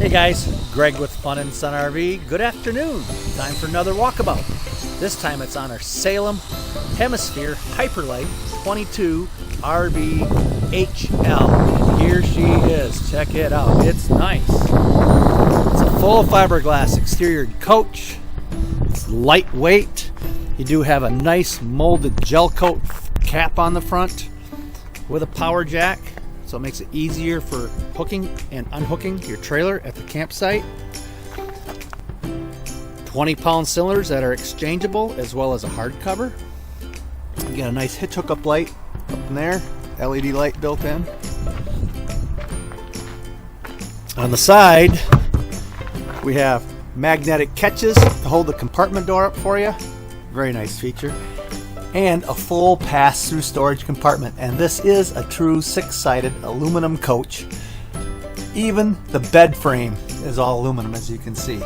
Hey guys, Greg with Fun and Sun RV. Good afternoon. Time for another walkabout. This time it's on our Salem Hemisphere Hyperlite 22 RV HL. Here she is. Check it out. It's nice. It's a full fiberglass exterior coach. It's lightweight. You do have a nice molded gel coat cap on the front with a power jack, so it makes it easier for hooking and unhooking your trailer at the campsite. 20-pound cylinders that are exchangeable, as well as a hard cover. You got a nice hitch hookup light up in there, LED light built in. On the side, we have magnetic catches to hold the compartment door up for you. Very nice feature. And a full pass-through storage compartment. And this is a true 6-sided aluminum coach. Even the bed frame is all aluminum, as you can see.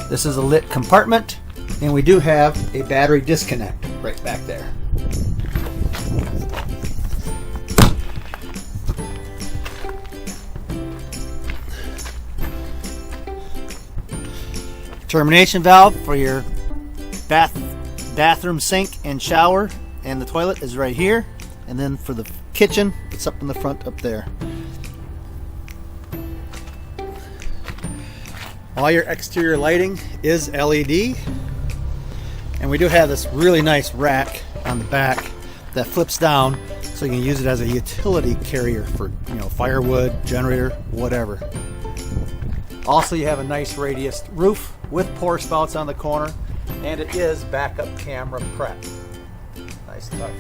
This is a lit compartment, and we do have a battery disconnect right back there. Termination valve for your bathroom sink and shower, and the toilet is right here. And then for the kitchen, it's up in the front up there. All your exterior lighting is LED, and we do have this really nice rack on the back that flips down, so you can use it as a utility carrier for, firewood, generator, whatever. Also, you have a nice radius roof with pour spouts on the corner, and it is backup camera prep. Nice touch.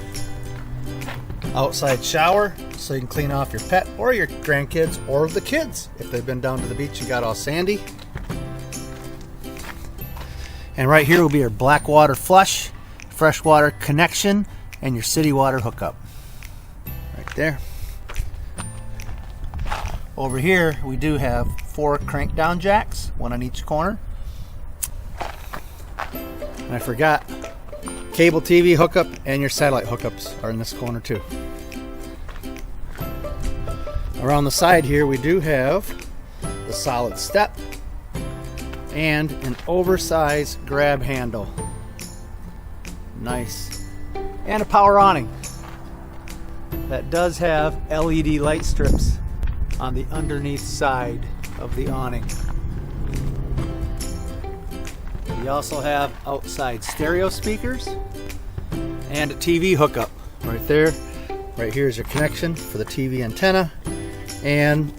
Outside shower, so you can clean off your pet or your grandkids or the kids if they've been down to the beach and got all sandy. And right here will be your black water flush, freshwater connection, and your city water hookup. Right there. Over here, we do have 4 crank down jacks, one on each corner. And I forgot, cable TV hookup and your satellite hookups are in this corner too. Around the side here, we do have the solid step and an oversized grab handle. Nice. And a power awning that does have LED light strips on the underneath side of the awning. We also have outside stereo speakers and a TV hookup right there. Right here is your connection for the TV antenna and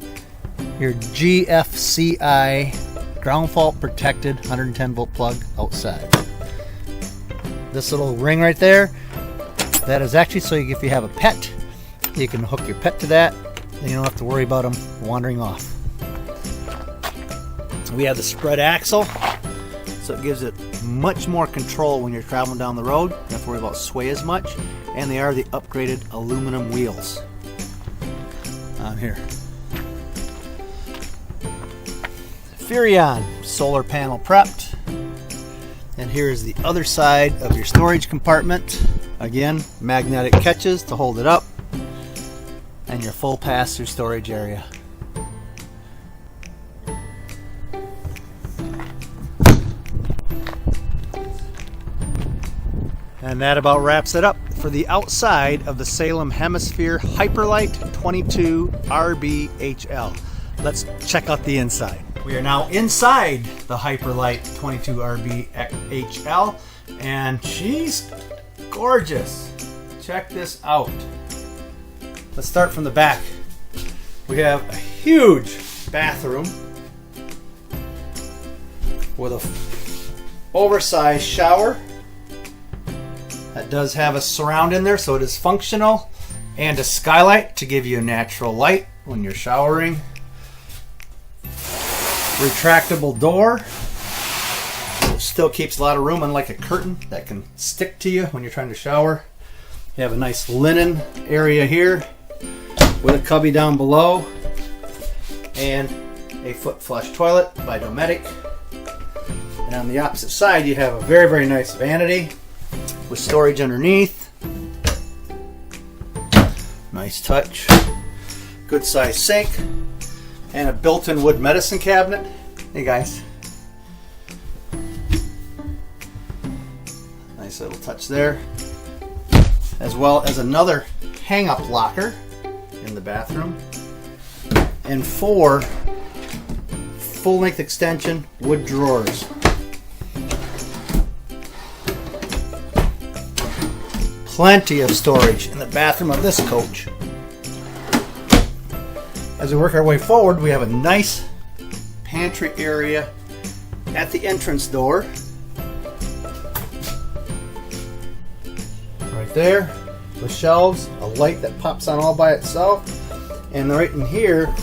your GFCI ground fault protected 110 volt plug outside. This little ring right there, that is actually so if you have a pet, you can hook your pet to that, and you don't have to worry about them wandering off. We have the spread axle, so it gives it much more control when you're traveling down the road. You don't have to worry about sway as much, and they are the upgraded aluminum wheels on here. Furrion solar panel prepped, and here is the other side of your storage compartment. Again, magnetic catches to hold it up, and your full pass-through storage area. And that about wraps it up for the outside of the Salem Hemisphere Hyperlite 22 RB HL. Let's check out the inside. We are now inside the Hyperlite 22 RB HL, and she's gorgeous. Check this out. Let's start from the back. We have a huge bathroom with a oversized shower that does have a surround in there, so it is functional, and a skylight to give you a natural light when you're showering. Retractable door, which still keeps a lot of room, unlike a curtain that can stick to you when you're trying to shower. You have a nice linen area here with a cubby down below, and a foot flush toilet by Dometic. And on the opposite side, you have a very, very nice vanity with storage underneath. Nice touch. Good size sink. and a built-in wood medicine cabinet. Hey guys. Nice little touch there. As well as another hang-up locker in the bathroom. And 4 full-length extension wood drawers. Plenty of storage in the bathroom of this coach. As we work our way forward, we have a nice pantry area at the entrance door. Right there, with shelves, a light that pops on all by itself. And right in here,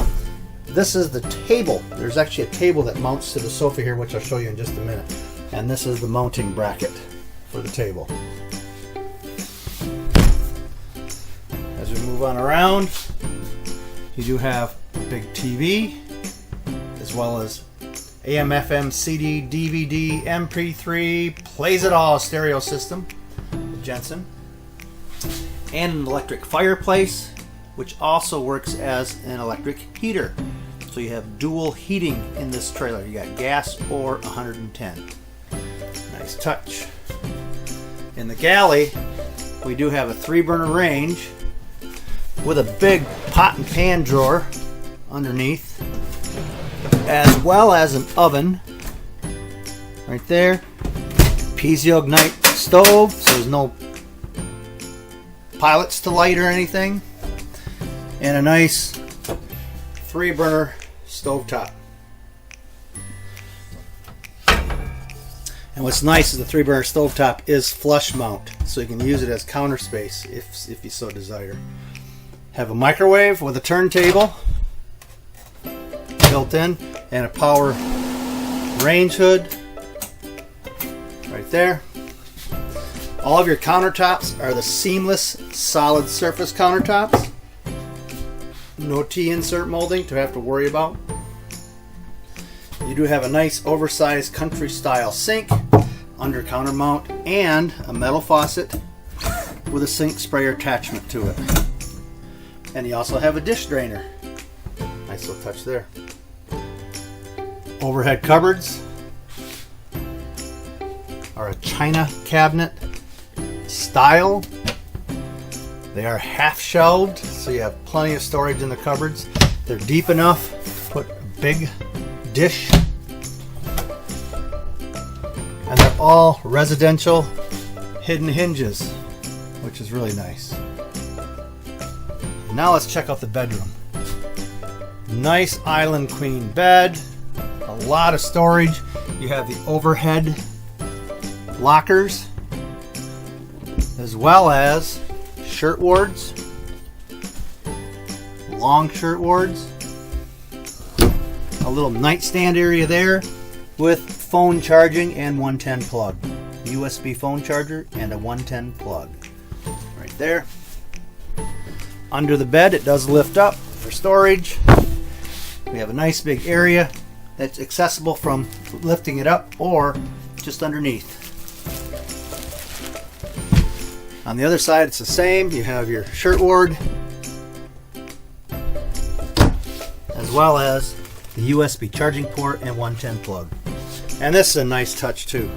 this is the table. There's actually a table that mounts to the sofa here, which I'll show you in just a minute. And this is the mounting bracket for the table. As we move on around, you do have a big TV, as well as AM, FM, CD, DVD, MP3, plays it all stereo system, the Jensen, and an electric fireplace, which also works as an electric heater. So you have dual heating in this trailer. You got gas or 110. Nice touch. In the galley, we do have a 3-burner range with a big pot and pan drawer underneath, as well as an oven right there. Piezo-Ignite stove, so there's no pilots to light or anything. And a nice 3-burner stovetop. And what's nice is the 3-burner stovetop is flush mount, so you can use it as counter space if you so desire. Have a microwave with a turntable built in, and a power range hood right there. All of your countertops are the seamless solid surface countertops. No T-insert molding to have to worry about. You do have a nice oversized country style sink, under counter mount, and a metal faucet with a sink sprayer attachment to it. And you also have a dish drainer. Nice little touch there. Overhead cupboards are a china cabinet style. They are half shelved, so you have plenty of storage in the cupboards. They're deep enough to put a big dish. And they're all residential hidden hinges, which is really nice. Now let's check out the bedroom. Nice island queen bed, a lot of storage. You have the overhead lockers, as well as shirt wards, long shirt wards, a little nightstand area there with phone charging and 110 plug, USB phone charger and a 110 plug right there. Under the bed, it does lift up for storage. We have a nice big area that's accessible from lifting it up or just underneath. On the other side, it's the same. You have your shirt ward, as well as the USB charging port and 110 plug. And this is a nice touch too.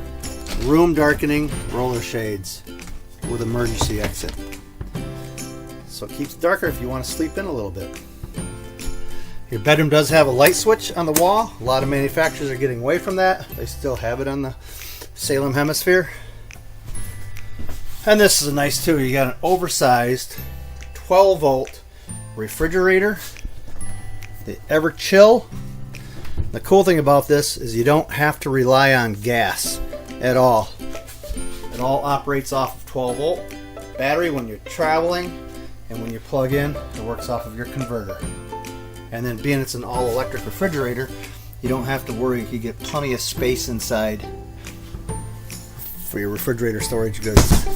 Room darkening roller shades with emergency exit. So it keeps it darker if you want to sleep in a little bit. Your bedroom does have a light switch on the wall. A lot of manufacturers are getting away from that. They still have it on the Salem hemisphere. And this is nice too. You got an oversized 12-volt refrigerator. The Ever Chill. The cool thing about this is you don't have to rely on gas at all. It all operates off of 12-volt battery when you're traveling, and when you plug in, it works off of your converter. And then being it's an all-electric refrigerator, you don't have to worry. You get plenty of space inside for your refrigerator storage goods.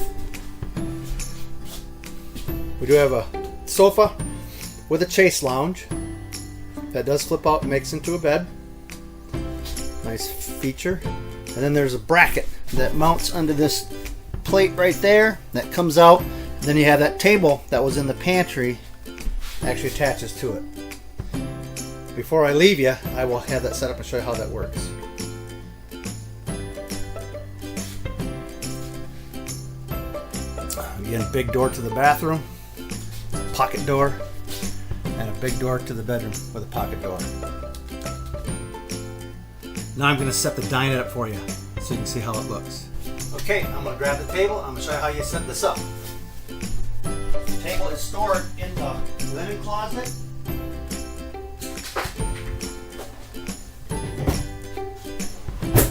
We do have a sofa with a chase lounge that does flip out and makes into a bed. Nice feature. And then there's a bracket that mounts under this plate right there that comes out. And then you have that table that was in the pantry actually attaches to it. before I leave you, I will have that set up and show you how that works. Again, big door to the bathroom, pocket door, and a big door to the bedroom with a pocket door. Now I'm going to set the dinette up for you so you can see how it looks. Okay, I'm going to grab the table. I'm going to show you how you set this up. The table is stored in the linen closet.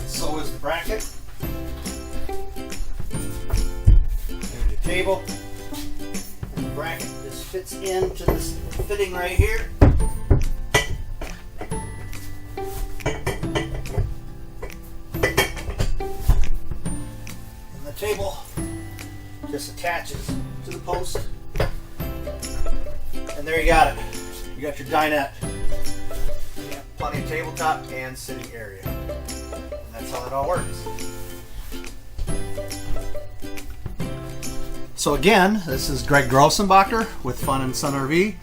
So is the bracket. There's your table. And the bracket just fits into this fitting right here. And the table just attaches to the post. And there you got it. You got your dinette. You got plenty of tabletop and sitting area. And that's how it all works. So again, this is Greg Grossenbacher with Fun & Son RV.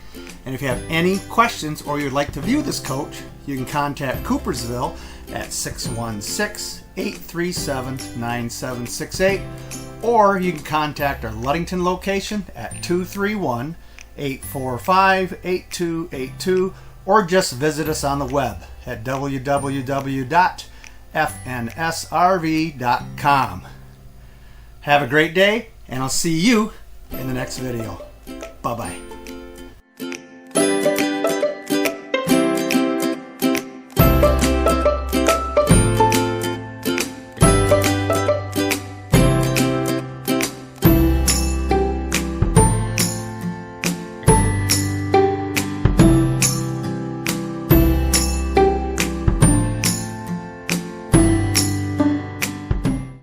And if you have any questions or you'd like to view this coach, you can contact Coopersville at 616-837-9768. Or you can contact our Ludington location at 231-845-8282. Or just visit us on the web at www.fnsrv.com. Have a great day, and I'll see you in the next video. Bye-bye.